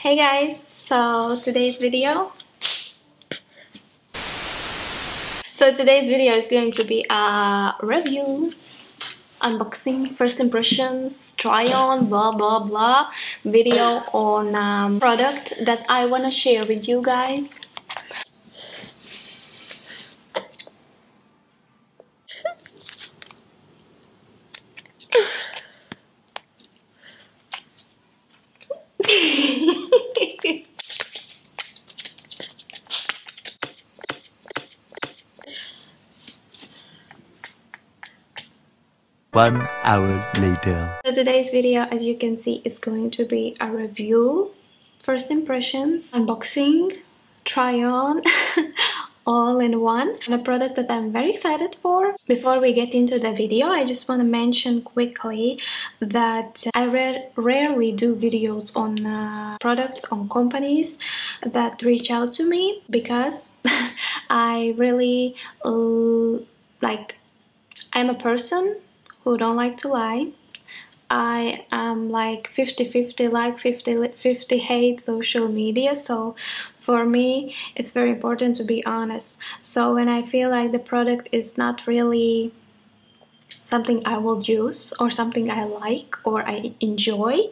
Hey guys, so today's video is going to be a review, unboxing, first impressions, try on, blah blah blah video on product that I want to share with you guys. One hour later. So today's video, as you can see, is going to be a review, first impressions, unboxing, try on, all in one, and a product that I'm very excited for. Before we get into the video, I just want to mention quickly that I rarely do videos on products, on companies that reach out to me, because I really I'm a person who don't like to lie. I am like 50-50 like, 50 hate social media, so for me it's very important to be honest. So when I feel like the product is not really something I will use or something I like or I enjoy,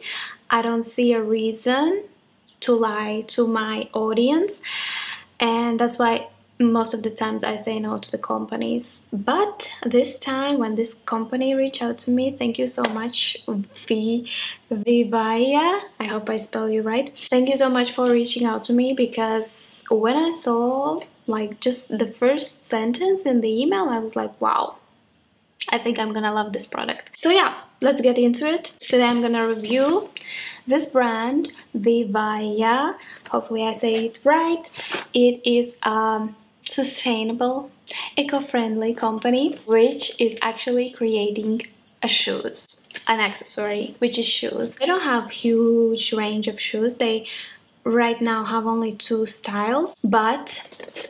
I don't see a reason to lie to my audience, and that's why most of the times I say no to the companies. But this time, when this company reached out to me, thank you so much, VIVAIA, I hope I spell you right. Thank you so much for reaching out to me, because when I saw like just the first sentence in the email, I was like, wow, I think I'm gonna love this product. So yeah, let's get into it. Today I'm gonna review this brand, VIVAIA. Hopefully I say it right. It is a sustainable, eco-friendly company which is actually creating an accessory, which is shoes. They don't have huge range of shoes. They right now have only 2 styles, but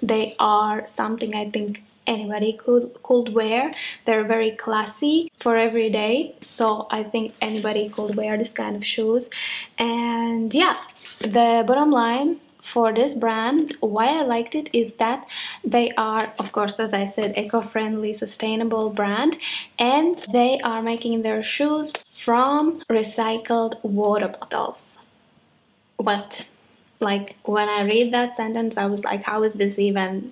they are something I think anybody could wear. They're very classy for every day, so I think anybody could wear this kind of shoes. And yeah, the bottom line for this brand, why I liked it, is that they are, of course, as I said, eco-friendly, sustainable brand, and they are making their shoes from recycled water bottles. What? Like, when I read that sentence, I was like, how is this even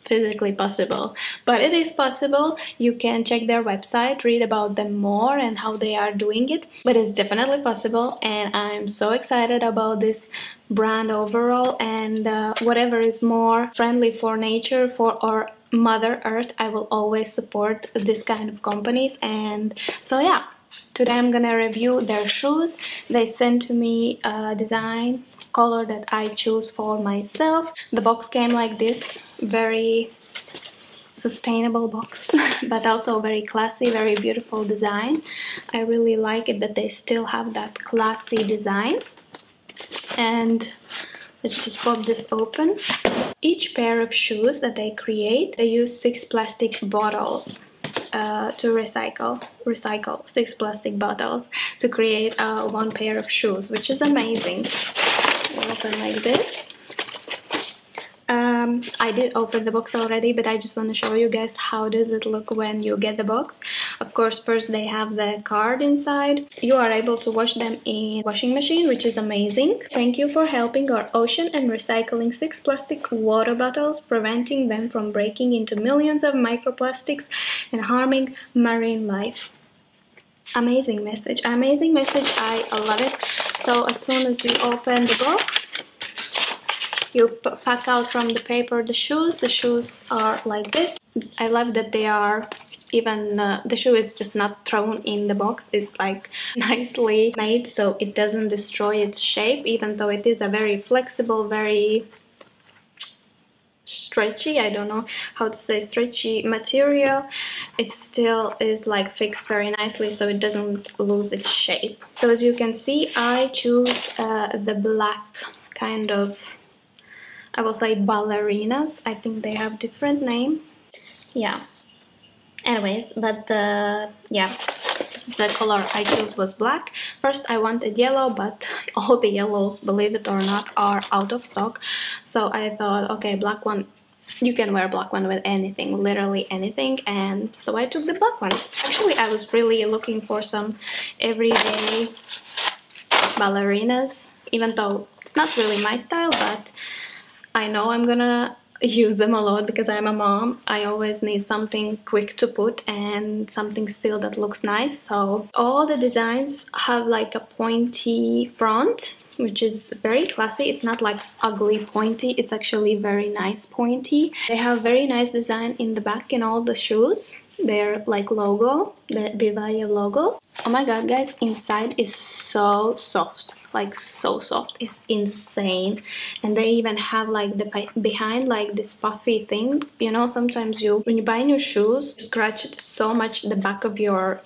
physically possible? But it is possible. You can check their website, read about them more and how they are doing it, but it's definitely possible, and I'm so excited about this brand overall. And whatever is more friendly for nature, for our Mother Earth, I will always support this kind of companies. And so yeah, today I'm gonna review their shoes. They sent to me a design, color that I choose for myself. The box came like this, very sustainable box, but also very classy, very beautiful design. I really like it that they still have that classy design. And let's just pop this open. Each pair of shoes that they create, they use 6 plastic bottles to recycle 6 plastic bottles to create 1 pair of shoes, which is amazing. We'll open like this. I did open the box already, but I just want to show you guys how does it look when you get the box. Of course, first they have the card inside. You are able to wash them in washing machine, which is amazing. Thank you for helping our ocean and recycling 6 plastic water bottles, preventing them from breaking into millions of microplastics and harming marine life. Amazing message, amazing message. I love it. So as soon as you open the box, you pack out from the paper the shoes. The shoes are like this. I love that they are even, the shoe is just not thrown in the box. It's like nicely made so it doesn't destroy its shape, even though it is a very flexible, very stretchy, I don't know how to say, stretchy material. It still is like fixed very nicely so it doesn't lose its shape. So as you can see, I choose the black kind of, I will say, ballerinas. I think they have different name. Yeah. Anyways, but yeah, the color I chose was black. First I wanted yellow, but all the yellows, believe it or not, are out of stock. So I thought, okay, black one, you can wear black one with anything, literally anything, and so I took the black ones. Actually, I was really looking for some everyday ballerinas, even though it's not really my style, but I know I'm gonna use them a lot because I'm a mom. I always need something quick to put and something still that looks nice. So all the designs have like a pointy front, which is very classy. It's not like ugly pointy, it's actually very nice pointy. They have very nice design in the back in all the shoes. Their like logo, the VIVAIA logo. Oh my god, guys, inside is so soft, like so soft. It's insane. And they even have like the behind like this puffy thing, you know. Sometimes when you buy new shoes, you scratch it so much the back of your,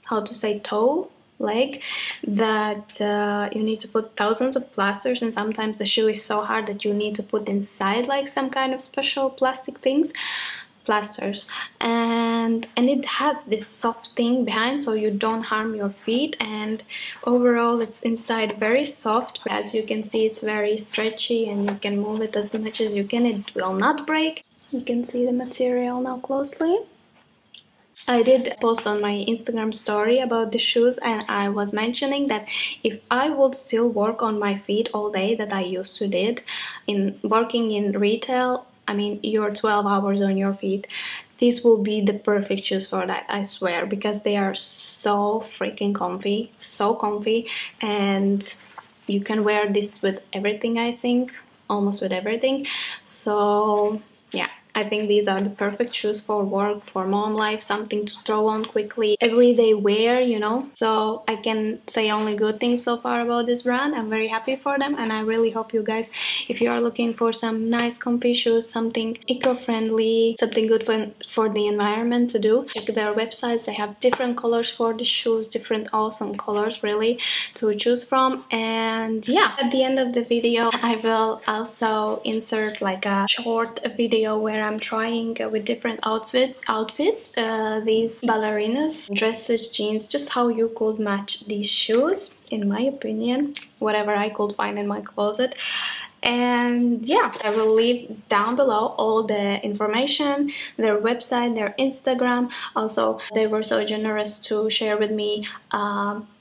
how to say, toe, leg, that you need to put thousands of plasters, and sometimes the shoe is so hard that you need to put inside like some kind of special plastic things, plasters, and it has this soft thing behind so you don't harm your feet, and overall it's inside very soft. As you can see, it's very stretchy and you can move it as much as you can, it will not break. You can see the material now closely. I did post on my Instagram story about the shoes, and I was mentioning that if I would still work on my feet all day that I used to did in working in retail, I mean, you're 12 hours on your feet, these will be the perfect shoes for that, I swear, because they are so freaking comfy, so comfy, and you can wear this with everything, I think, almost with everything. So yeah, I think these are the perfect shoes for work, for mom life, something to throw on quickly, everyday wear, you know. So I can say only good things so far about this brand. I'm very happy for them, and I really hope you guys, if you are looking for some nice comfy shoes, something eco-friendly, something good for the environment to do, check their websites. They have different colors for the shoes, different awesome colors really to choose from. And yeah, at the end of the video I will also insert like a short video where I'm trying with different outfits, these ballerinas, dresses, jeans, just how you could match these shoes, in my opinion, whatever I could find in my closet. And yeah, I will leave down below all the information, their website, their Instagram. Also, they were so generous to share with me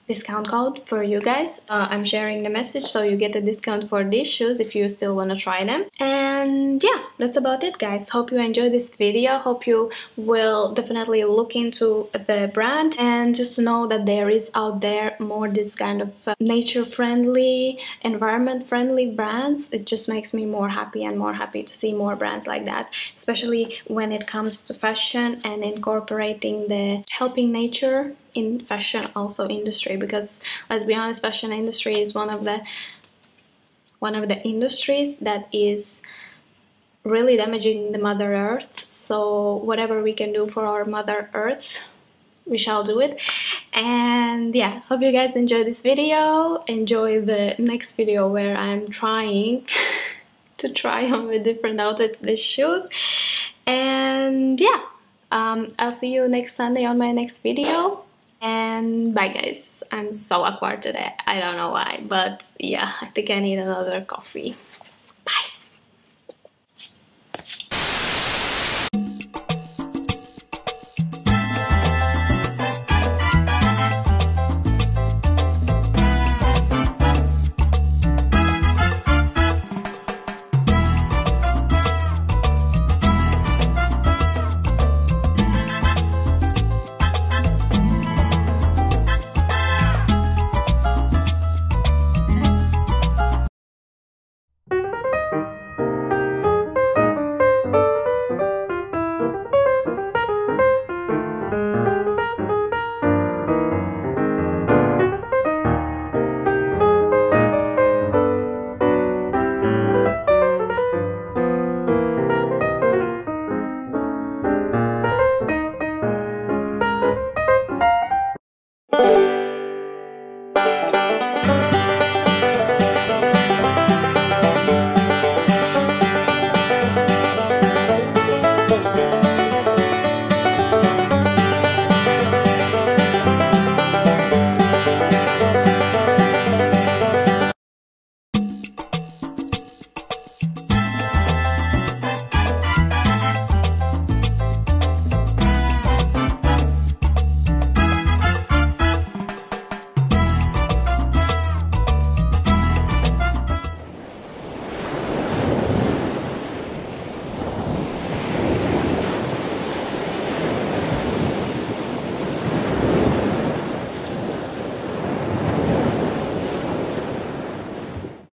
discount code for you guys. I'm sharing the message, so you get a discount for these shoes if you still want to try them. And yeah, that's about it, guys. Hope you enjoyed this video. Hope you will definitely look into the brand, and just to know that there is out there more this kind of nature friendly, environment friendly brands. It just makes me more happy and more happy to see more brands like that, especially when it comes to fashion and incorporating the helping nature in fashion also industry, because let's be honest, fashion industry is one of the industries that is really damaging the Mother Earth. So whatever we can do for our Mother Earth, we shall do it. And yeah, hope you guys enjoy this video. Enjoy the next video where I'm trying to try on with different outfits these shoes. And yeah, I'll see you next Sunday on my next video. And bye, guys. I'm so awkward today. I don't know why, but yeah, I think I need another coffee.